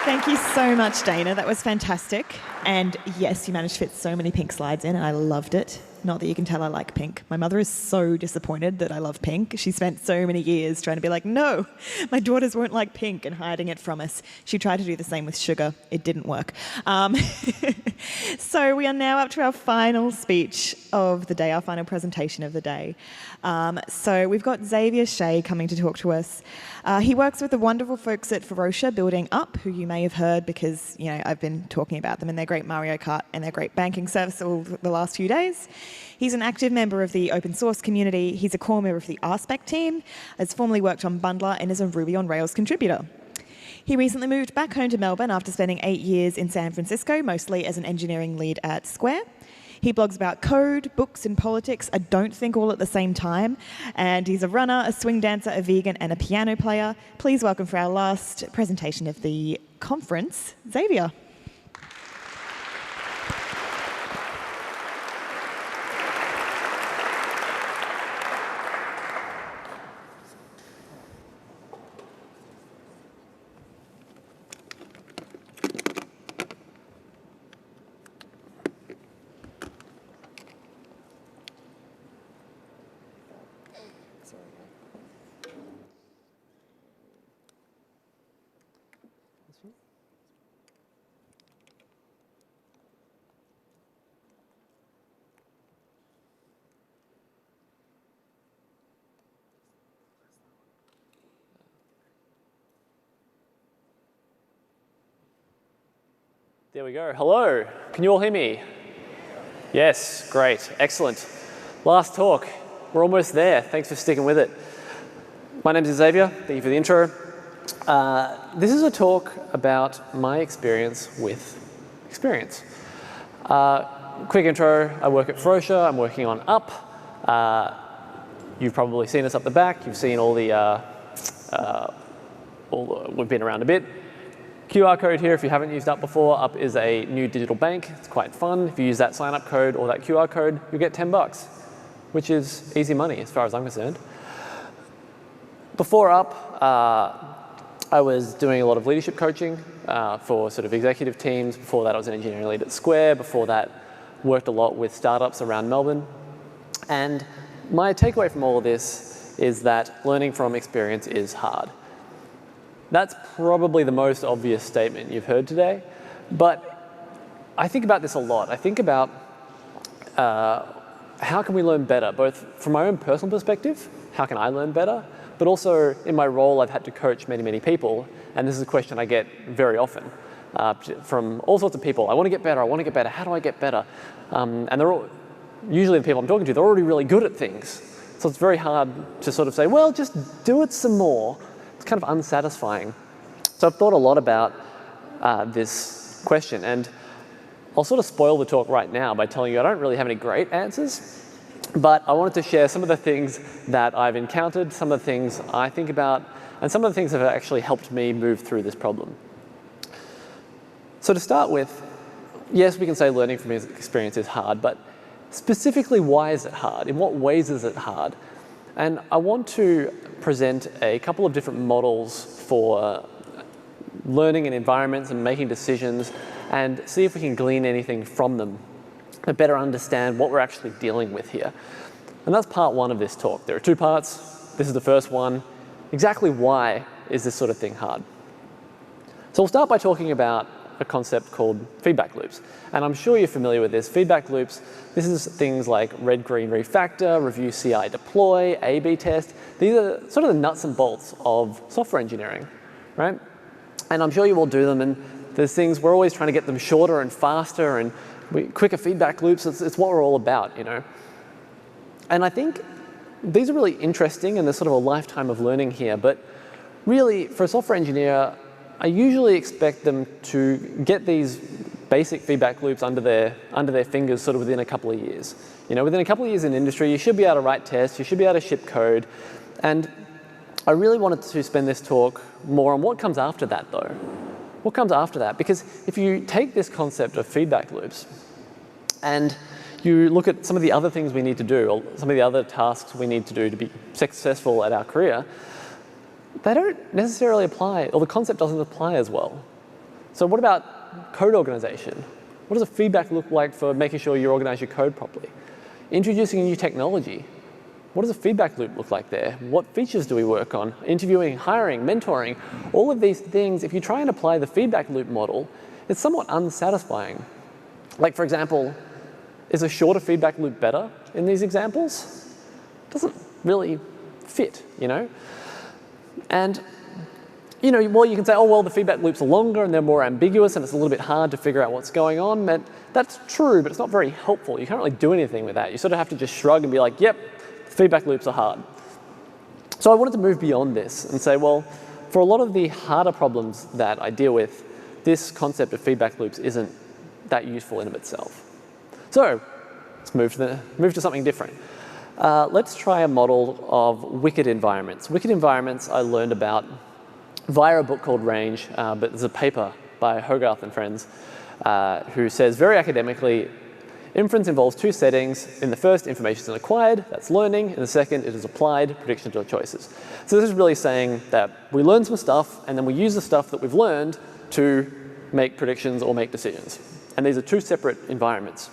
Thank you so much, Dana. That was fantastic. And yes, you managed to fit so many pink slides in, and I loved it. Not that you can tell I like pink. My mother is so disappointed that I love pink. She spent so many years trying to be like, no, my daughters won't like pink, and hiding it from us. She tried to do the same with sugar. It didn't work. So we are now up to our final speech of the day, our final presentation of the day. So we've got Xavier Shay coming to talk to us. He works with the wonderful folks at Ferocia building Up, who you may have heard because I've been talking about them and their great Mario Kart and their great banking service all the last few days. He's an active member of the open source community. He's a core member of the RSpec team, has formerly worked on Bundler, and is a Ruby on Rails contributor. He recently moved back home to Melbourne after spending 8 years in San Francisco, mostly as an engineering lead at Square. He blogs about code, books, and politics, I don't think all at the same time. And he's a runner, a swing dancer, a vegan, and a piano player. Please welcome for our last presentation of the conference, Xavier. There we go. Hello. Can you all hear me? Yes, great. Excellent. Last talk. We're almost there. Thanks for sticking with it. My name is Xavier. Thank you for the intro. This is a talk about my experience with experience. Quick intro. I work at Ferocia. I'm working on Up. You've probably seen us up the back. You've seen all the we've been around a bit. QR code here, if you haven't used Up before. Up is a new digital bank. It's quite fun. If you use that sign-up code or that QR code, you'll get $10, which is easy money as far as I'm concerned. Before Up, I was doing a lot of leadership coaching for sort of executive teams. Before that, I was an engineering lead at Square. Before that, worked a lot with startups around Melbourne. And my takeaway from all of this is that learning from experience is hard. That's probably the most obvious statement you've heard today, but I think about this a lot. I think about how can we learn better, both from my own personal perspective, how can I learn better, but also in my role I've had to coach many, many people, and this is a question I get very often from all sorts of people. I want to get better, how do I get better? And they're all, usually the people I'm talking to, they're already really good at things. So it's very hard to sort of say, well, just do it some more. It's kind of unsatisfying. So I've thought a lot about this question, and I'll sort of spoil the talk right now by telling you I don't really have any great answers, but I wanted to share some of the things that I've encountered, some of the things I think about, and some of the things that have actually helped me move through this problem. So to start with, yes, we can say learning from experience is hard, but specifically, why is it hard? In what ways is it hard? And I want to present a couple of different models for learning in environments and making decisions, and see if we can glean anything from them to better understand what we're actually dealing with here. And that's part one of this talk. There are two parts. This is the first one. Exactly why is this sort of thing hard? So we'll start by talking about a concept called feedback loops. And I'm sure you're familiar with this. Feedback loops, this is things like red, green, refactor, review, CI, deploy, A/B test. These are sort of the nuts and bolts of software engineering, right? And I'm sure you all do them, and there's things, we're always trying to get them shorter and faster and quicker feedback loops. It's what we're all about, And I think these are really interesting, and there's sort of a lifetime of learning here, but really, for a software engineer, I usually expect them to get these basic feedback loops under their fingers sort of within a couple of years. Within a couple of years in industry, you should be able to write tests, you should be able to ship code. And I really wanted to spend this talk more on what comes after that, though. What comes after that? Because if you take this concept of feedback loops and you look at some of the other things we need to do, or some of the other tasks we need to do to be successful at our career, they don't necessarily apply, or the concept doesn't apply as well. So what about code organization? What does a feedback look like for making sure you organize your code properly? Introducing a new technology. What does a feedback loop look like there? What features do we work on? Interviewing, hiring, mentoring, all of these things, if you try and apply the feedback loop model, it's somewhat unsatisfying. Like, for example, is a shorter feedback loop better in these examples? Doesn't really fit, you know? And well, you can say, oh, well, the feedback loops are longer and they're more ambiguous and it's a little bit hard to figure out what's going on. And that's true, but it's not very helpful. You can't really do anything with that. You sort of have to just shrug and be like, yep, feedback loops are hard. So I wanted to move beyond this and say, well, for a lot of the harder problems that I deal with, this concept of feedback loops isn't that useful in of itself. So let's move to something different. Let's try a model of wicked environments. Wicked environments I learned about via a book called Range, but there's a paper by Hogarth and friends who says very academically, inference involves two settings. In the first, information is acquired, that's learning. In the second, it is applied, predictions or choices. So this is really saying that we learn some stuff and then we use the stuff that we've learned to make predictions or make decisions. And these are two separate environments.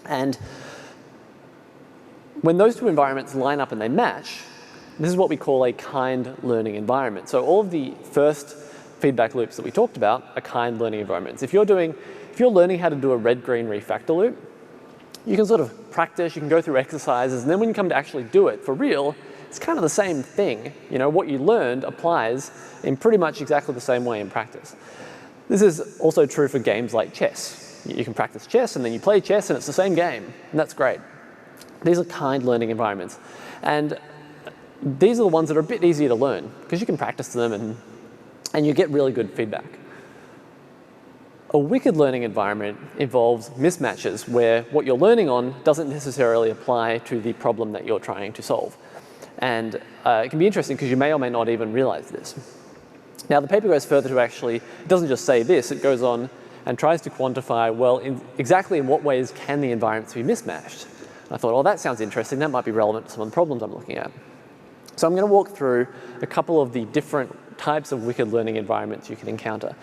And when those two environments line up and they match, this is what we call a kind learning environment. So all of the first feedback loops that we talked about are kind learning environments. If you're learning how to do a red-green refactor loop, you can sort of practice, you can go through exercises, and then when you come to actually do it for real, it's kind of the same thing. You know, what you learned applies in pretty much exactly the same way in practice. This is also true for games like chess. You can practice chess and then you play chess and it's the same game, and that's great. These are kind learning environments. And these are the ones that are a bit easier to learn because you can practice them and you get really good feedback. A wicked learning environment involves mismatches where what you're learning on doesn't necessarily apply to the problem that you're trying to solve. And it can be interesting because you may or may not even realize this. Now, the paper goes further to actually, it doesn't just say this, it goes on and tries to quantify, well, exactly in what ways can the environments be mismatched? And I thought, oh, that sounds interesting. That might be relevant to some of the problems I'm looking at. So I'm going to walk through a couple of the different types of wicked learning environments you can encounter.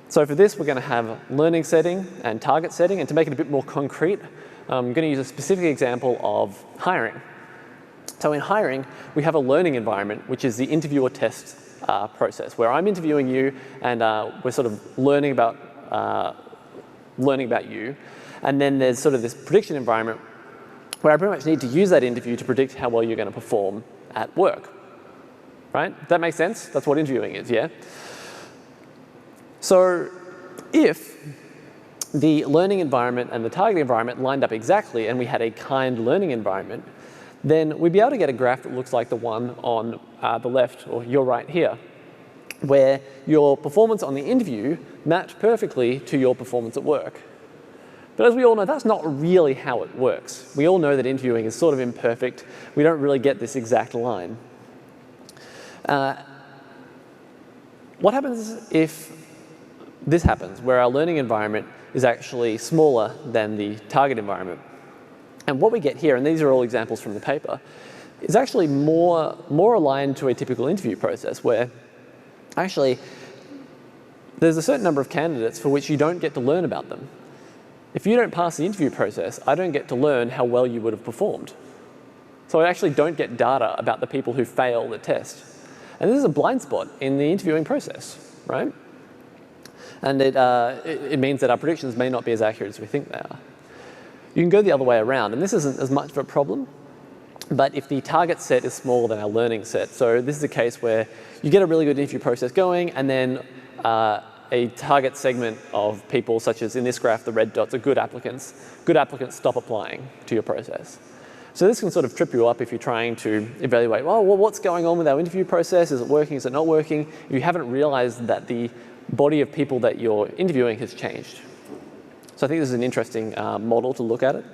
So for this, we're going to have learning setting and target setting. And to make it a bit more concrete, I'm going to use a specific example of hiring. So in hiring, we have a learning environment, which is the interview or test process, where I'm interviewing you and we're sort of learning about you. And then there's sort of this prediction environment where I pretty much need to use that interview to predict how well you're going to perform at work. Right? Does that make sense? That's what interviewing is, yeah? So if the learning environment and the target environment lined up exactly and we had a kind learning environment, then we'd be able to get a graph that looks like the one on the left, or your right here, where your performance on the interview matched perfectly to your performance at work. But as we all know, that's not really how it works. We all know that interviewing is sort of imperfect. We don't really get this exact line. What happens if this happens, where our learning environment is actually smaller than the target environment? And what we get here, and these are all examples from the paper, is actually more aligned to a typical interview process where actually there's a certain number of candidates for which you don't get to learn about them. If you don't pass the interview process, I don't get to learn how well you would have performed. So I actually don't get data about the people who fail the test. And this is a blind spot in the interviewing process, right? And it means that our predictions may not be as accurate as we think they are. You can go the other way around, and this isn't as much of a problem, but if the target set is smaller than our learning set, so this is a case where you get a really good interview process going, and then a target segment of people, such as in this graph, the red dots are good applicants stop applying to your process. So this can sort of trip you up if you're trying to evaluate, well, what's going on with our interview process? Is it working? Is it not working? If you haven't realized that the body of people that you're interviewing has changed. So I think this is an interesting model to look at it.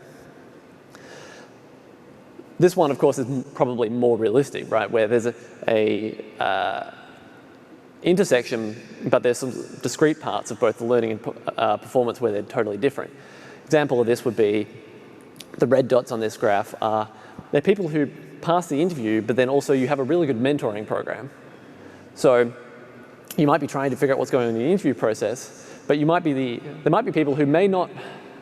This one, of course, is probably more realistic, right? Where there's a intersection, but there's some discrete parts of both the learning and performance where they're totally different. Example of this would be the red dots on this graph are they're people who pass the interview, but then also you have a really good mentoring program. So you might be trying to figure out what's going on in the interview process, but there might be people who may not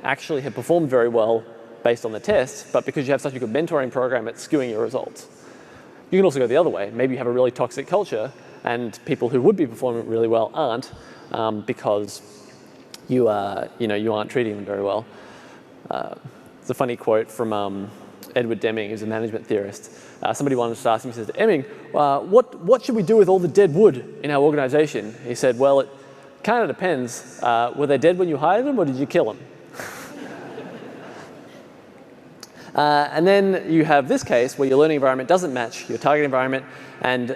actually have performed very well based on the test, but because you have such a good mentoring program, it's skewing your results. You can also go the other way. Maybe you have a really toxic culture, and people who would be performing really well aren't because you aren't treating them very well. It's a funny quote from Edward Deming, who's a management theorist. Somebody wanted to ask him, he says, Deming, what should we do with all the dead wood in our organization? He said, well, it kind of depends. Were they dead when you hired them, or did you kill them? And then you have this case where your learning environment doesn't match your target environment, and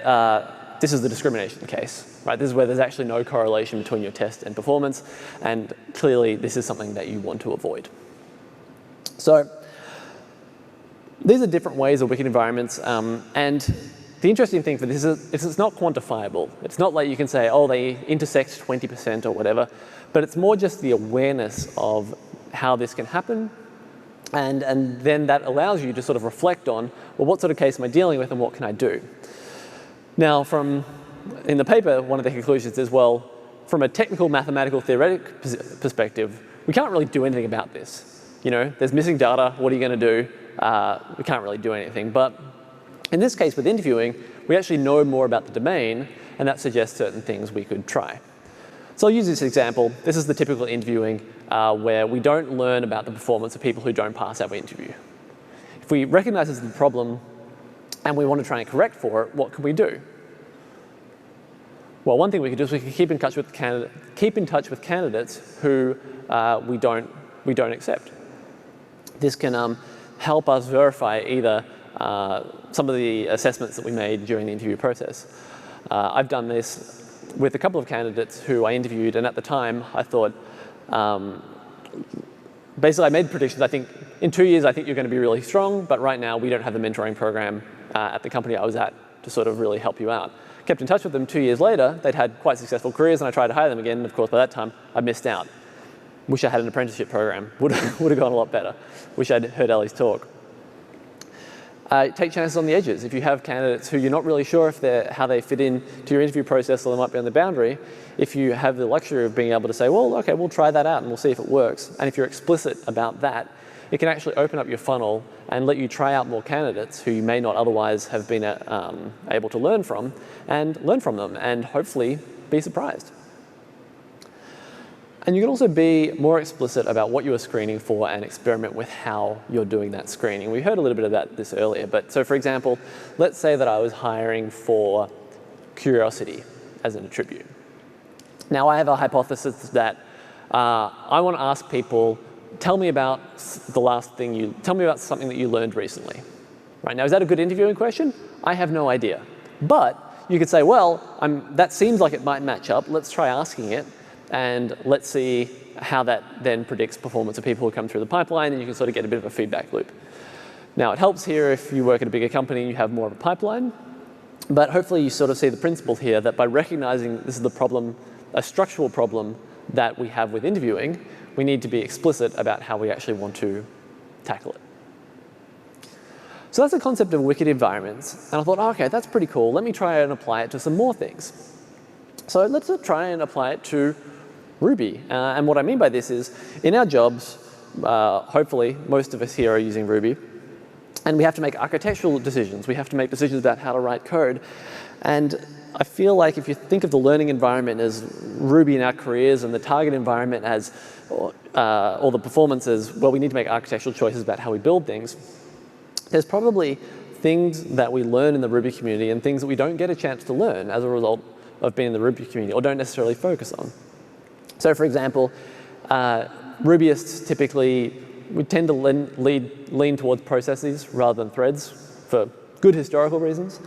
this is the discrimination case, right? This is where there's actually no correlation between your test and performance, and clearly this is something that you want to avoid. So these are different ways of wicked environments, and the interesting thing for this is it's not quantifiable. It's not like you can say, oh, they intersect 20% or whatever, but it's more just the awareness of how this can happen. And then that allows you to sort of reflect on, well, what sort of case am I dealing with and what can I do? Now, in the paper, one of the conclusions is, well, from a technical, mathematical, theoretic perspective, we can't really do anything about this. You know, there's missing data, what are you going to do? We can't really do anything. But in this case with interviewing, we actually know more about the domain, and that suggests certain things we could try. So I'll use this example. This is the typical interviewing where we don't learn about the performance of people who don't pass our interview. If we recognize this as a problem and we want to try and correct for it, what can we do? Well, one thing we could do is we could keep in touch with candidates who we don't accept. This can help us verify either some of the assessments that we made during the interview process. I've done this with a couple of candidates who I interviewed, and at the time I thought, basically I made predictions. I think in 2 years I think you're going to be really strong, but right now we don't have the mentoring program at the company I was at to sort of really help you out. Kept in touch with them 2 years later. They'd had quite successful careers, and I tried to hire them again, and of course by that time I missed out. Wish I had an apprenticeship program. Would have gone a lot better. Wish I'd heard Ellie's talk. Take chances on the edges. If you have candidates who you're not really sure how they fit in to your interview process, or they might be on the boundary, if you have the luxury of being able to say, well, okay, we'll try that out and we'll see if it works. And if you're explicit about that, it can actually open up your funnel and let you try out more candidates who you may not otherwise have been able to learn from them and hopefully be surprised. And you can also be more explicit about what you are screening for and experiment with how you're doing that screening. We heard a little bit about this earlier, but so for example, let's say that I was hiring for curiosity as an attribute. Now I have a hypothesis that I want to ask people, tell me about something that you learned recently. Right, now is that a good interviewing question? I have no idea. But you could say, well, that seems like it might match up. Let's try asking it. And let's see how that then predicts performance of people who come through the pipeline, and you can sort of get a bit of a feedback loop. Now, it helps here if you work at a bigger company and you have more of a pipeline, but hopefully you sort of see the principle here that by recognizing this is the problem, a structural problem that we have with interviewing, we need to be explicit about how we actually want to tackle it. So that's the concept of wicked environments, and I thought, oh, okay, that's pretty cool. Let me try and apply it to some more things. So let's try and apply it to Ruby. And what I mean by this is, in our jobs, hopefully most of us here are using Ruby, and we have to make architectural decisions. We have to make decisions about how to write code. And I feel like if you think of the learning environment as Ruby in our careers and the target environment as, or the performance as, well, we need to make architectural choices about how we build things, there's probably things that we learn in the Ruby community and things that we don't get a chance to learn as a result of being in the Ruby community or don't necessarily focus on. So for example, Rubyists typically, we tend to lean towards processes rather than threads for good historical reasons.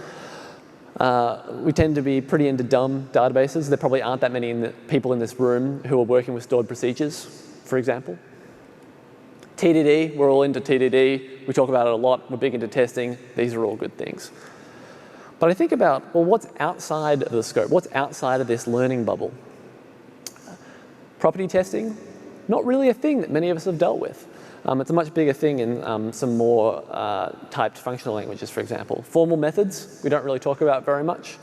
We tend to be pretty into dumb databases. There probably aren't that many people in this room who are working with stored procedures, for example. TDD, we're all into TDD. We talk about it a lot. We're big into testing. These are all good things. But I think about, well, what's outside of the scope? What's outside of this learning bubble? Property testing, not really a thing that many of us have dealt with. It's a much bigger thing in some more typed functional languages, for example. Formal methods, we don't really talk about very much.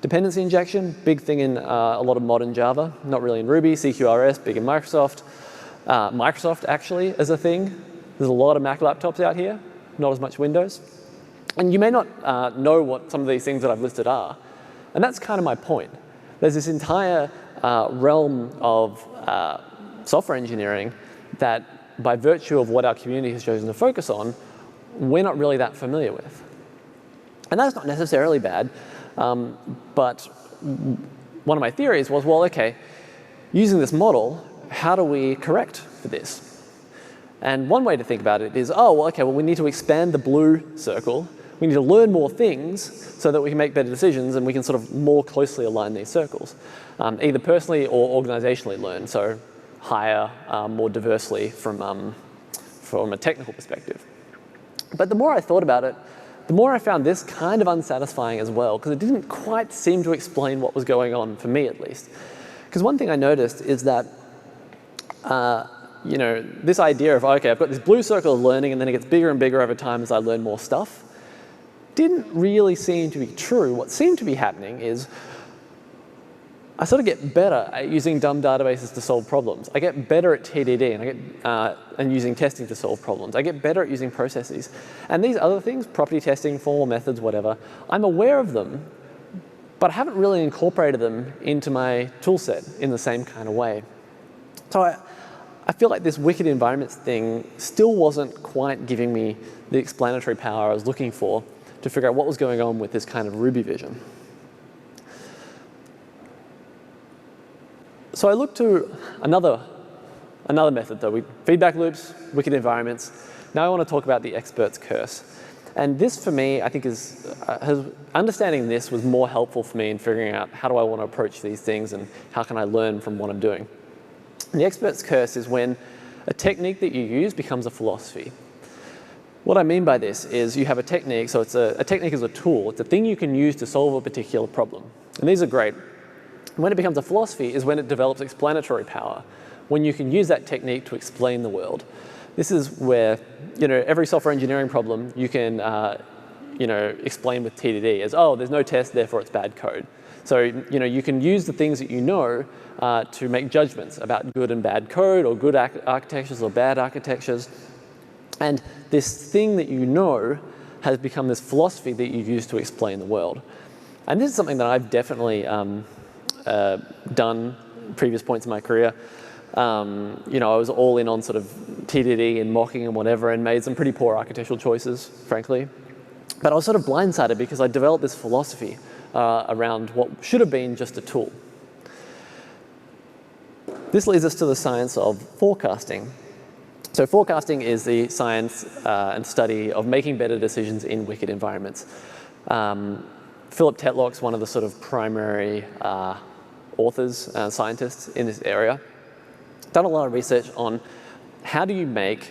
Dependency injection, big thing in a lot of modern Java, not really in Ruby. CQRS, big in Microsoft. Microsoft actually is a thing. There's a lot of Mac laptops out here, not as much Windows. And you may not know what some of these things that I've listed are. And that's kind of my point. There's this entire realm of software engineering that, by virtue of what our community has chosen to focus on, we're not really that familiar with. And that's not necessarily bad. But one of my theories was, well, OK, using this model, how do we correct for this? And one way to think about it is, oh, well, OK, well, we need to expand the blue circle. We need to learn more things so that we can make better decisions and we can sort of more closely align these circles, either personally or organizationally learn, so hire more diversely from a technical perspective. But the more I thought about it, the more I found this kind of unsatisfying as well, because it didn't quite seem to explain what was going on, for me at least. Because one thing I noticed is that this idea of, OK, I've got this blue circle of learning and then it gets bigger and bigger over time as I learn more stuff, didn't really seem to be true. What seemed to be happening is I sort of get better at using dumb databases to solve problems. I get better at TDD and using testing to solve problems. I get better at using processes. And these other things, property testing, formal methods, whatever, I'm aware of them, but I haven't really incorporated them into my tool set in the same kind of way. So I feel like this wicked environments thing still wasn't quite giving me the explanatory power I was looking for to figure out what was going on with this kind of Ruby vision. So I looked to another method, though. Feedback loops, wicked environments. Now I want to talk about the expert's curse. And this, for me, I think understanding this was more helpful for me in figuring out how do I want to approach these things and how can I learn from what I'm doing. And the expert's curse is when a technique that you use becomes a philosophy. What I mean by this is you have a technique, so a technique is a tool. It's a thing you can use to solve a particular problem. And these are great. When it becomes a philosophy is when it develops explanatory power, when you can use that technique to explain the world. This is where every software engineering problem you can explain with TDD as, oh, there's no test, therefore it's bad code. So you can use the things that you know to make judgments about good and bad code, or good architectures or bad architectures. And this thing that you know has become this philosophy that you use to explain the world. And this is something that I've definitely done previous points in my career. I was all in on sort of TDD and mocking and whatever, and made some pretty poor architectural choices, frankly. But I was sort of blindsided because I developed this philosophy around what should have been just a tool. This leads us to the science of forecasting. So forecasting is the science and study of making better decisions in wicked environments. Philip Tetlock's one of the sort of primary authors and scientists in this area. Done a lot of research on how do you make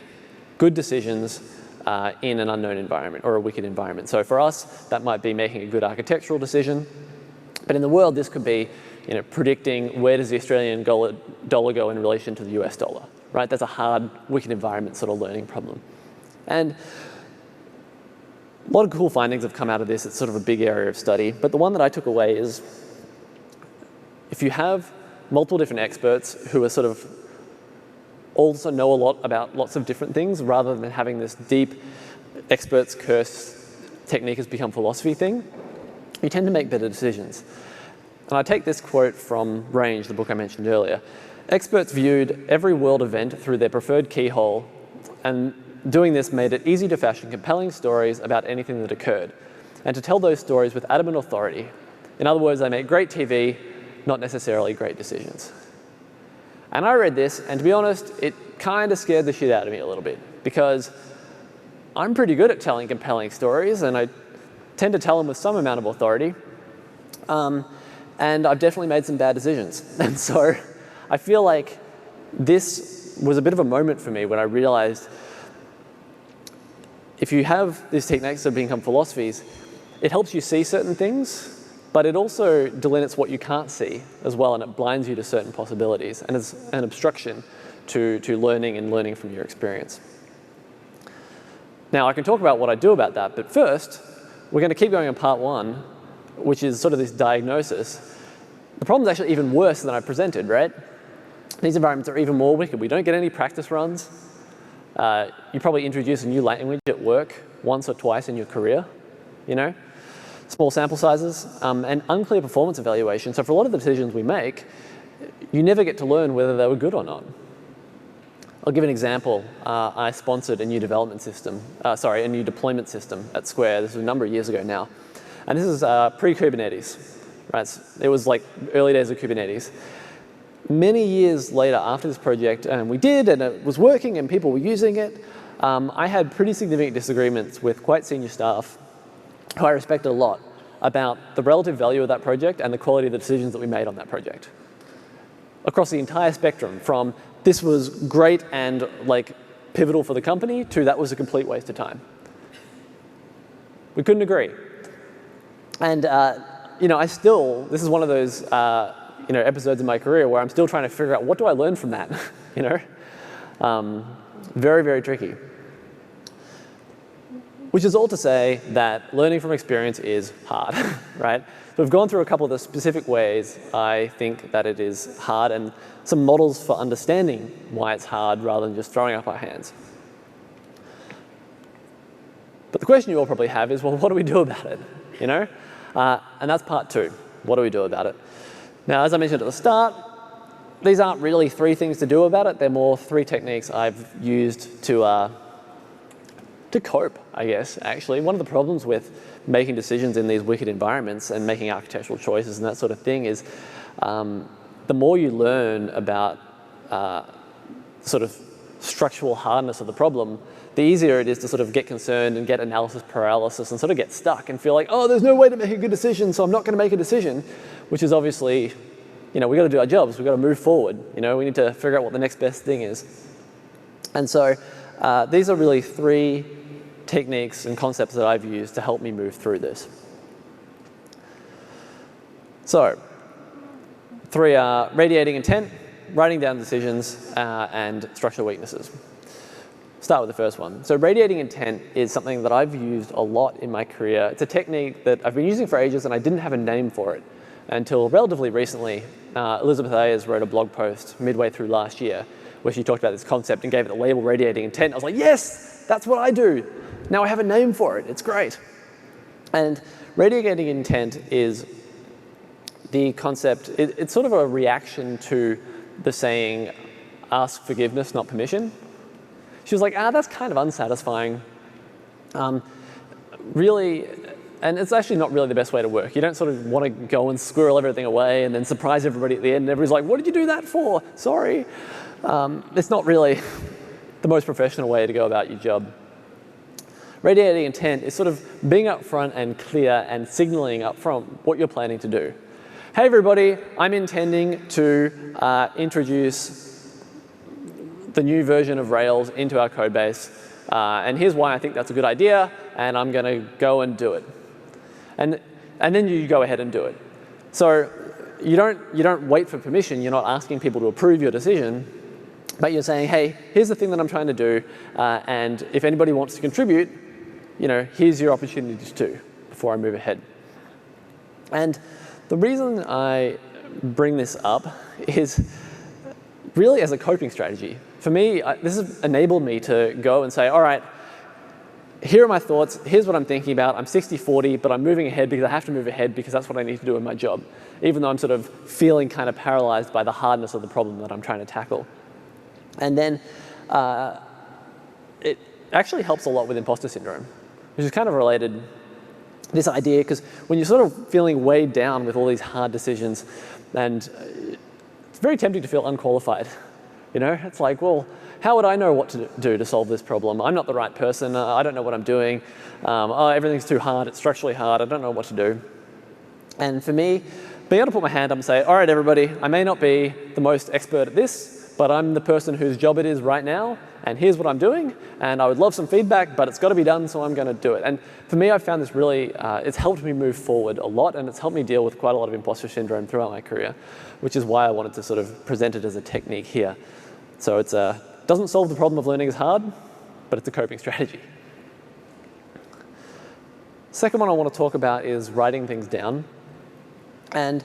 good decisions in an unknown environment or a wicked environment. So for us, that might be making a good architectural decision. But in the world, this could be predicting where does the Australian dollar go in relation to the US dollar. Right? That's a hard, wicked environment sort of learning problem. And a lot of cool findings have come out of this. It's sort of a big area of study. But the one that I took away is if you have multiple different experts who are sort of also know a lot about lots of different things, rather than having this deep expert's curse technique has become philosophy thing, you tend to make better decisions. And I take this quote from Range, the book I mentioned earlier. Experts viewed every world event through their preferred keyhole, and doing this made it easy to fashion compelling stories about anything that occurred, and to tell those stories with adamant authority. In other words, they make great TV, not necessarily great decisions. And I read this, and to be honest, it kind of scared the shit out of me a little bit, because I'm pretty good at telling compelling stories, and I tend to tell them with some amount of authority. And I've definitely made some bad decisions. And so I feel like this was a bit of a moment for me when I realized if you have these techniques that become philosophies, it helps you see certain things, but it also delimits what you can't see as well, and it blinds you to certain possibilities, and is an obstruction to learning and learning from your experience. Now, I can talk about what I do about that, but first, we're going to keep going in part one, which is sort of this diagnosis, the problem's actually even worse than I presented, right? These environments are even more wicked. We don't get any practice runs. You probably introduce a new language at work once or twice in your career, you know? Small sample sizes, and unclear performance evaluation. So for a lot of the decisions we make, you never get to learn whether they were good or not. I'll give an example. I sponsored a new development system, a new deployment system at Square. This was a number of years ago now. And this is pre-Kubernetes, right? It was like early days of Kubernetes. Many years later after this project, we did, and it was working and people were using it, I had pretty significant disagreements with quite senior staff who I respected a lot about the relative value of that project and the quality of the decisions that we made on that project. Across the entire spectrum, from this was great and like pivotal for the company to that was a complete waste of time. We couldn't agree. And you know, this is one of those you know, episodes in my career where I'm still trying to figure out what do I learn from that, you know? Very, very tricky. Which is all to say that learning from experience is hard, right? So we've gone through a couple of the specific ways I think that it is hard and some models for understanding why it's hard rather than just throwing up our hands. But the question you all probably have is, well, what do we do about it, you know? And that's part two. What do we do about it? Now, as I mentioned at the start, these aren't really 3 things to do about it. They're more 3 techniques I've used to cope, I guess, actually. One of the problems with making decisions in these wicked environments and making architectural choices and that sort of thing is the more you learn about sort of structural hardness of the problem, the easier it is to sort of get concerned and get analysis paralysis and sort of get stuck and feel like, oh, there's no way to make a good decision, so I'm not going to make a decision, which is obviously, you know, we've got to do our jobs. We've got to move forward. You know, we need to figure out what the next best thing is. And so these are really 3 techniques and concepts that I've used to help me move through this. So 3 are radiating intent, writing down decisions, and structural weaknesses. Start with the first one. So radiating intent is something that I've used a lot in my career. It's a technique that I've been using for ages and I didn't have a name for it until relatively recently. Elizabeth Ayers wrote a blog post midway through last year where she talked about this concept and gave it the label radiating intent. I was like, yes, that's what I do. Now I have a name for it. It's great. And radiating intent is the concept, it's sort of a reaction to the saying, ask forgiveness, not permission. She was like, that's kind of unsatisfying. Really, and it's actually not really the best way to work. You don't sort of want to go and squirrel everything away and then surprise everybody at the end and everybody's like, what did you do that for? Sorry. It's not really the most professional way to go about your job. Radiating intent is sort of being upfront and clear and signaling upfront what you're planning to do. Hey everybody, I'm intending to introduce the new version of Rails into our code base, and here's why I think that's a good idea, and I'm going to go and do it. And then you go ahead and do it. So you don't wait for permission. You're not asking people to approve your decision, but you're saying, hey, here's the thing that I'm trying to do, and if anybody wants to contribute, you know, here's your opportunity to before I move ahead. And the reason I bring this up is really as a coping strategy. For me, this has enabled me to go and say, all right, here are my thoughts, here's what I'm thinking about, I'm 60-40, but I'm moving ahead because I have to move ahead because that's what I need to do in my job, even though I'm sort of feeling kind of paralyzed by the hardness of the problem that I'm trying to tackle. And then it actually helps a lot with imposter syndrome, which is kind of related, this idea, because when you're sort of feeling weighed down with all these hard decisions, and it's very tempting to feel unqualified. You know, it's like, well, how would I know what to do to solve this problem? I'm not the right person. I don't know what I'm doing. Oh, everything's too hard. It's structurally hard. I don't know what to do. And for me, being able to put my hand up and say, all right, everybody, I may not be the most expert at this, but I'm the person whose job it is right now, and here's what I'm doing, and I would love some feedback, but it's got to be done, so I'm going to do it. And for me, I've found this really, it's helped me move forward a lot, and it's helped me deal with quite a lot of imposter syndrome throughout my career, which is why I wanted to sort of present it as a technique here. So it doesn't solve the problem of learning is hard, but it's a coping strategy. Second one I want to talk about is writing things down. And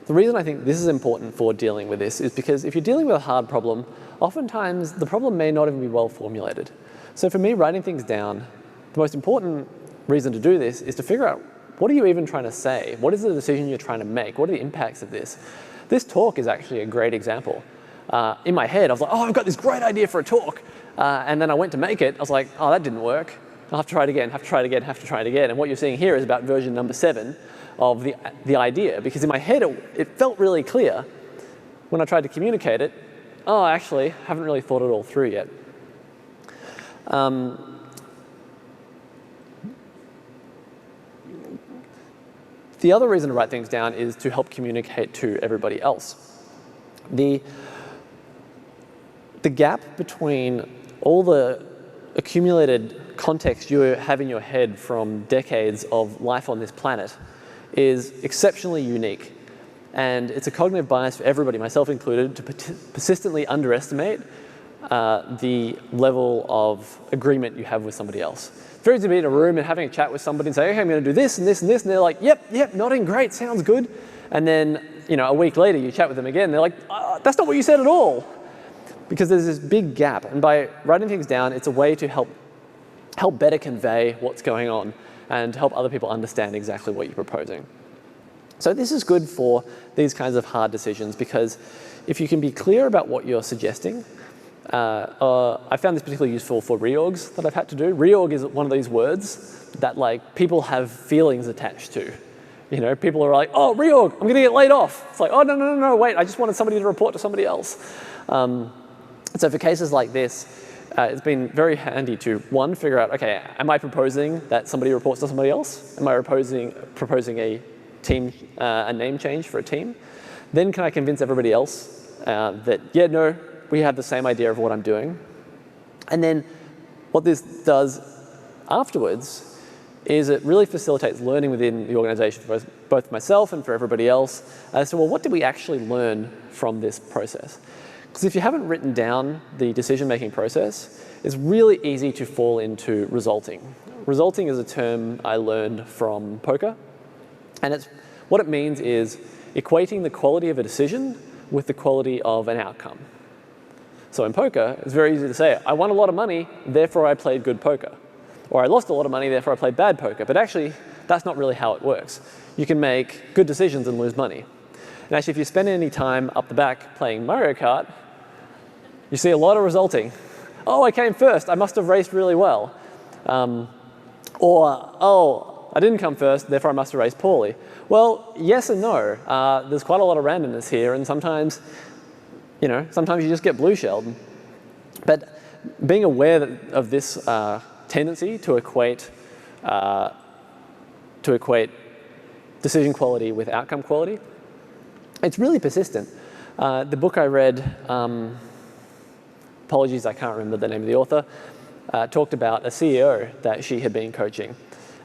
the reason I think this is important for dealing with this is because if you're dealing with a hard problem, oftentimes the problem may not even be well formulated. So for me, writing things down, the most important reason to do this is to figure out, what are you even trying to say? What is the decision you're trying to make? What are the impacts of this? This talk is actually a great example. In my head, I was like, oh, I've got this great idea for a talk. And then I went to make it. I was like, oh, that didn't work. I'll have to try it again, have to try it again, have to try it again. And what you're seeing here is about version number 7 of the idea. Because in my head, it felt really clear. When I tried to communicate it, oh, actually, I haven't really thought it all through yet. The other reason to write things down is to help communicate to everybody else. The gap between all the accumulated context you have in your head from decades of life on this planet is exceptionally unique. And it's a cognitive bias for everybody, myself included, to persistently underestimate the level of agreement you have with somebody else. It's very easy to be in a room and having a chat with somebody and say, okay, I'm going to do this and this and this, and they're like, yep, nodding, great, sounds good. And then, a week later, you chat with them again, and they're like, that's not what you said at all. Because there's this big gap, and by writing things down, it's a way to help better convey what's going on and help other people understand exactly what you're proposing. So this is good for these kinds of hard decisions, because if you can be clear about what you're suggesting, I found this particularly useful for reorgs that I've had to do. Reorg is one of these words that people have feelings attached to. People are like, oh, reorg, I'm going to get laid off. It's like, oh, no, wait, I just wanted somebody to report to somebody else. So for cases like this, it's been very handy to, one, figure out, okay, am I proposing that somebody reports to somebody else? Am I proposing a team, a name change for a team? Then can I convince everybody else that, yeah, no, we have the same idea of what I'm doing? And then what this does afterwards is it really facilitates learning within the organization for both myself and for everybody else as to, well, what did we actually learn from this process? Because if you haven't written down the decision-making process, it's really easy to fall into resulting. Resulting is a term I learned from poker. And what it means is equating the quality of a decision with the quality of an outcome. So in poker, it's very easy to say, I won a lot of money, therefore I played good poker. Or I lost a lot of money, therefore I played bad poker. But actually, that's not really how it works. You can make good decisions and lose money. And actually, if you spend any time up the back playing Mario Kart, you see a lot of resulting. Oh, I came first. I must have raced really well. Oh, I didn't come first, therefore I must have raced poorly. Well, yes and no. There's quite a lot of randomness here, and sometimes you just get blue-shelled. But being aware of this tendency to equate decision quality with outcome quality, it's really persistent. The book I read, apologies, I can't remember the name of the author, talked about a CEO that she had been coaching.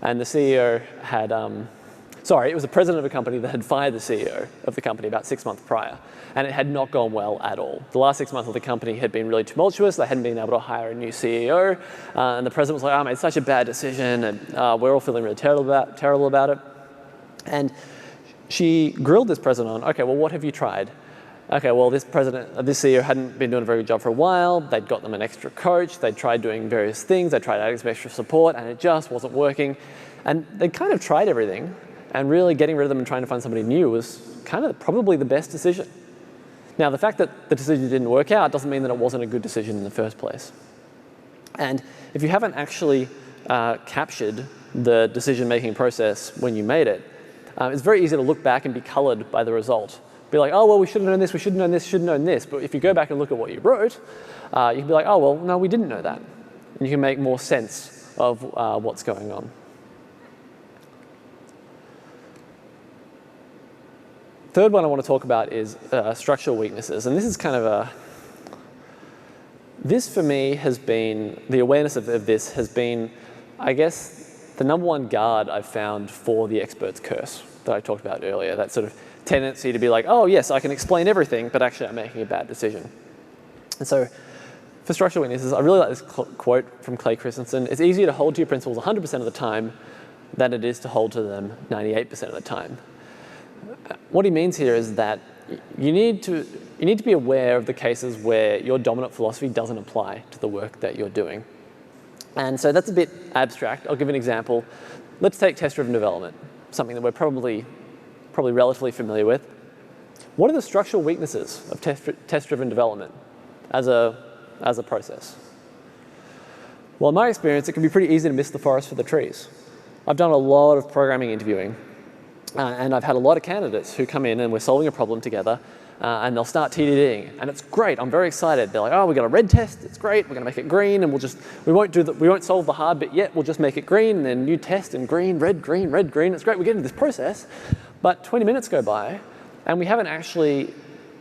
And the CEO had, it was the president of a company that had fired the CEO of the company about 6 months prior. And it had not gone well at all. The last 6 months of the company had been really tumultuous. They hadn't been able to hire a new CEO. And the president was like, I made such a bad decision, and we're all feeling really terrible about it. And she grilled this president on, okay, well, what have you tried? Okay, well, this CEO hadn't been doing a very good job for a while. They'd got them an extra coach. They'd tried doing various things. They tried adding some extra support, and it just wasn't working. And they kind of tried everything, and really getting rid of them and trying to find somebody new was kind of probably the best decision. Now, the fact that the decision didn't work out doesn't mean that it wasn't a good decision in the first place. And if you haven't actually captured the decision-making process when you made it, it's very easy to look back and be colored by the result. Be like, oh, well, we should have known this, we should have known this, should have known this. But if you go back and look at what you wrote, you can be like, oh, well, no, we didn't know that. And you can make more sense of what's going on. Third one I want to talk about is structural weaknesses. And this is kind of this for me has been, the awareness of this has been, I guess, the number one guard I've found for the expert's curse that I talked about earlier. That sort of tendency to be like, oh yes, I can explain everything, but actually I'm making a bad decision. And so for structural weaknesses, I really like this quote from Clay Christensen. It's easier to hold to your principles 100% of the time than it is to hold to them 98% of the time. What he means here is that you need to be aware of the cases where your dominant philosophy doesn't apply to the work that you're doing. And so that's a bit abstract. I'll give an example. Let's take test-driven development, something that we're probably relatively familiar with. What are the structural weaknesses of test-driven development as a process? Well, in my experience, it can be pretty easy to miss the forest for the trees. I've done a lot of programming interviewing, and I've had a lot of candidates who come in and we're solving a problem together, and they'll start TDDing, and it's great. I'm very excited. They're like, oh, we got a red test. It's great. We're going to make it green, and we won't solve the hard bit yet. We'll just make it green, and then new test, and green, red, green, red, green. It's great. We get into this process, but 20 minutes go by, and we haven't actually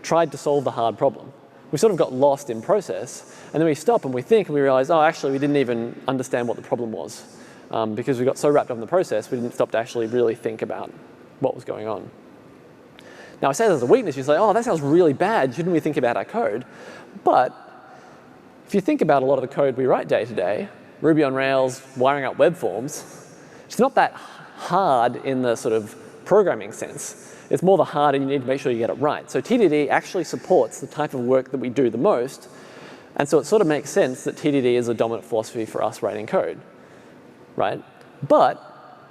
tried to solve the hard problem. We sort of got lost in process, and then we stop and we think, and we realize, oh, actually, we didn't even understand what the problem was, because we got so wrapped up in the process, we didn't stop to actually really think about what was going on. Now, I say there's a weakness. You say, oh, that sounds really bad. Shouldn't we think about our code? But if you think about a lot of the code we write day to day, Ruby on Rails, wiring up web forms, it's not that hard in the sort of programming sense. It's more the hard, and you need to make sure you get it right. So TDD actually supports the type of work that we do the most. And so it sort of makes sense that TDD is a dominant philosophy for us writing code, right? But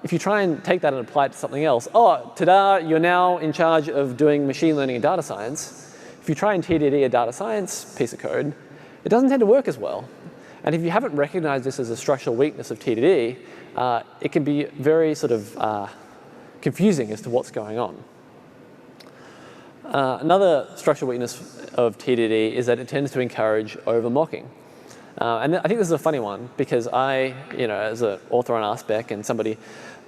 if you try and take that and apply it to something else, oh, ta-da, you're now in charge of doing machine learning and data science. If you try and TDD a data science piece of code, it doesn't tend to work as well. And if you haven't recognized this as a structural weakness of TDD, it can be very sort of confusing as to what's going on. Another structural weakness of TDD is that it tends to encourage over-mocking. And I think this is a funny one because as an author on RSpec and somebody,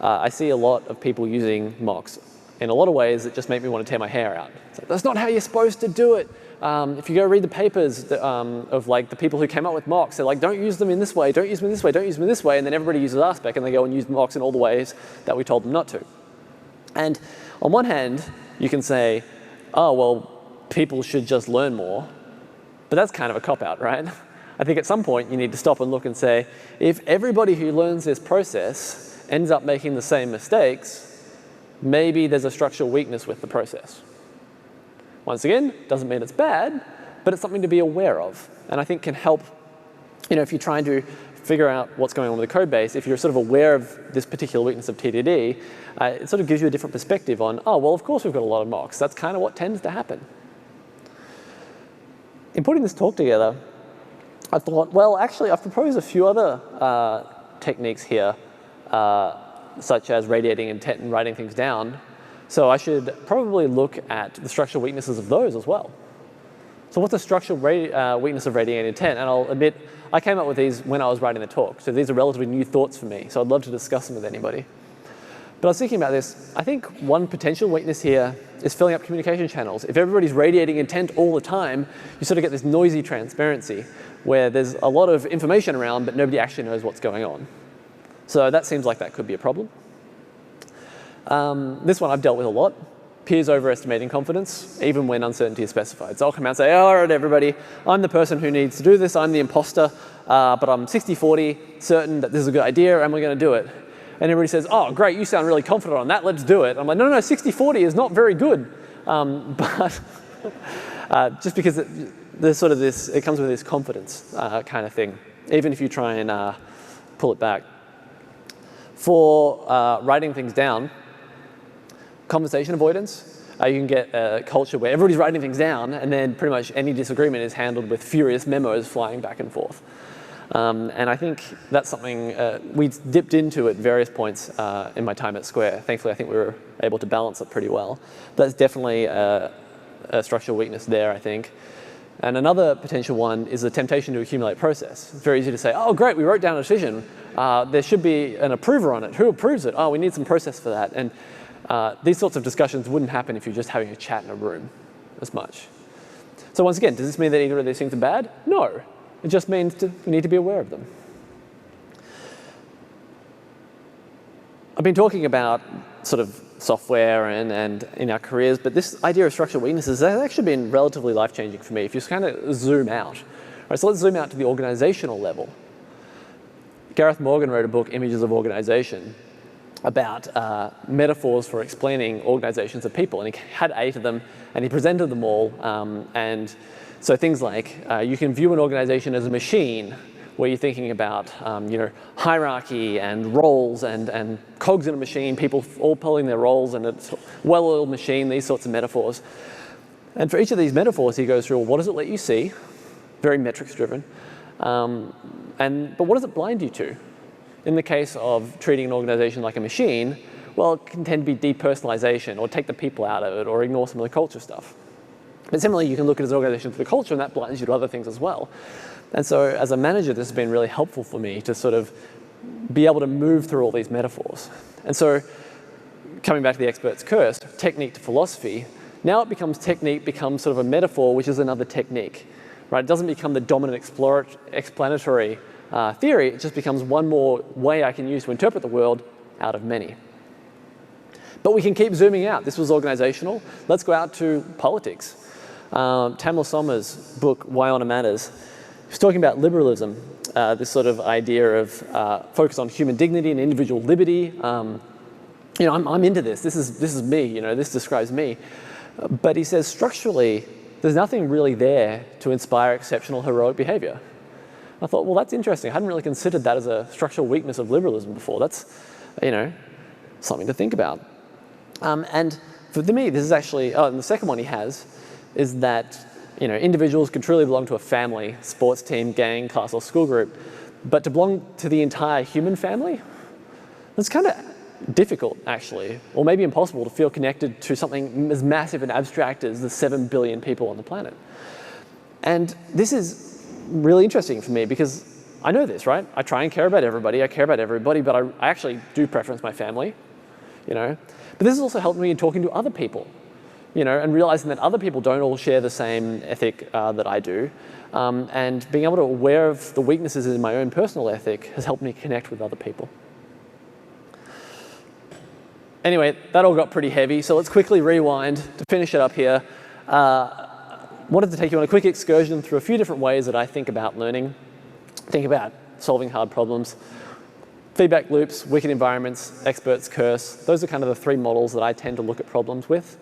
I see a lot of people using mocks in a lot of ways that just make me want to tear my hair out. It's like, that's not how you're supposed to do it. If you go read the papers of like the people who came up with mocks, they're like, don't use them in this way, don't use them in this way, don't use them in this way, and then everybody uses RSpec and they go and use mocks in all the ways that we told them not to. And on one hand, you can say, oh, well, people should just learn more, but that's kind of a cop-out, right? I think at some point you need to stop and look and say, if everybody who learns this process ends up making the same mistakes, maybe there's a structural weakness with the process. Once again, doesn't mean it's bad, but it's something to be aware of. And I think can help, if you're trying to figure out what's going on with the code base, if you're sort of aware of this particular weakness of TDD, it sort of gives you a different perspective on, oh, well, of course we've got a lot of mocks. That's kind of what tends to happen. In putting this talk together, I thought, well, actually, I've proposed a few other techniques here, such as radiating intent and writing things down. So I should probably look at the structural weaknesses of those as well. So what's the structural weakness of radiating intent? And I'll admit, I came up with these when I was writing the talk. So these are relatively new thoughts for me. So I'd love to discuss them with anybody. But I was thinking about this. I think one potential weakness here is filling up communication channels. If everybody's radiating intent all the time, you sort of get this noisy transparency where there's a lot of information around, but nobody actually knows what's going on. So that seems like that could be a problem. This one I've dealt with a lot. Peers overestimating confidence, even when uncertainty is specified. So I'll come out and say, all right, everybody, I'm the person who needs to do this. I'm the imposter, but I'm 60-40 certain that this is a good idea and we're going to do it. And everybody says, oh, great, you sound really confident on that. Let's do it. I'm like, no, 60-40 is not very good. But just because there's sort of this, it comes with this confidence kind of thing, even if you try and pull it back. For writing things down, conversation avoidance. You can get a culture where everybody's writing things down and then pretty much any disagreement is handled with furious memos flying back and forth. And I think that's something we dipped into at various points in my time at Square. Thankfully, I think we were able to balance it pretty well. That's definitely a structural weakness there, I think. And another potential one is the temptation to accumulate process. It's very easy to say, oh, great, we wrote down a decision. There should be an approver on it. Who approves it? Oh, we need some process for that. And these sorts of discussions wouldn't happen if you're just having a chat in a room as much. So once again, does this mean that either of these things are bad? No. It just means we need to be aware of them. I've been talking about sort of software and in our careers, but this idea of structural weaknesses has actually been relatively life-changing for me if you kind of zoom out. All right, so let's zoom out to the organizational level. Gareth Morgan wrote a book, Images of Organization, about metaphors for explaining organizations of people, and he had 8 of them, and he presented them all. And so things like, you can view an organization as a machine, where you're thinking about hierarchy and roles and cogs in a machine, people all pulling their roles, and it's a well-oiled machine, these sorts of metaphors. And for each of these metaphors, he goes through, well, what does it let you see? Very metrics driven. But what does it blind you to? In the case of treating an organization like a machine, well, it can tend to be depersonalization, or take the people out of it, or ignore some of the culture stuff. But similarly, you can look at an organization for the culture, and that blinds you to other things as well. And so as a manager, this has been really helpful for me to sort of be able to move through all these metaphors. And so coming back to the expert's curse, technique to philosophy, now it becomes technique becomes sort of a metaphor, which is another technique. Right? It doesn't become the dominant explanatory theory, it just becomes one more way I can use to interpret the world out of many. But we can keep zooming out. This was organizational. Let's go out to politics. Tamla Sommer's book, Why Honor Matters, he's talking about liberalism, this sort of idea of focus on human dignity and individual liberty. I'm into this. This is me. This describes me. But he says structurally, there's nothing really there to inspire exceptional heroic behavior. I thought, well, that's interesting. I hadn't really considered that as a structural weakness of liberalism before. That's, something to think about. And for me, this is actually, and the second one he has is that, individuals can truly belong to a family, sports team, gang, class, or school group. But to belong to the entire human family, that's kind of difficult, actually, or maybe impossible to feel connected to something as massive and abstract as the 7 billion people on the planet. And this is really interesting for me because I know this, right? I try and care about everybody. I care about everybody, but I actually do preference my family, But this has also helped me in talking to other people, and realizing that other people don't all share the same ethic that I do. And being able to be aware of the weaknesses in my own personal ethic has helped me connect with other people. Anyway, that all got pretty heavy, so let's quickly rewind to finish it up here. Wanted to take you on a quick excursion through a few different ways that I think about learning, think about solving hard problems. Feedback loops, wicked environments, expert's curse. Those are kind of the 3 models that I tend to look at problems with.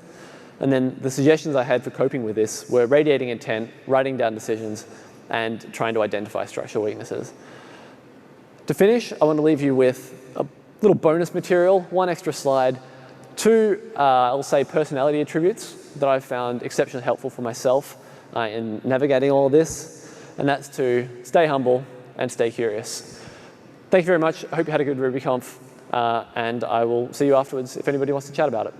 And then the suggestions I had for coping with this were radiating intent, writing down decisions, and trying to identify structural weaknesses. To finish, I want to leave you with a little bonus material, 1 extra slide, 2, I'll say personality attributes that I've found exceptionally helpful for myself in navigating all of this, and that's to stay humble and stay curious. Thank you very much. I hope you had a good RubyConf, and I will see you afterwards if anybody wants to chat about it.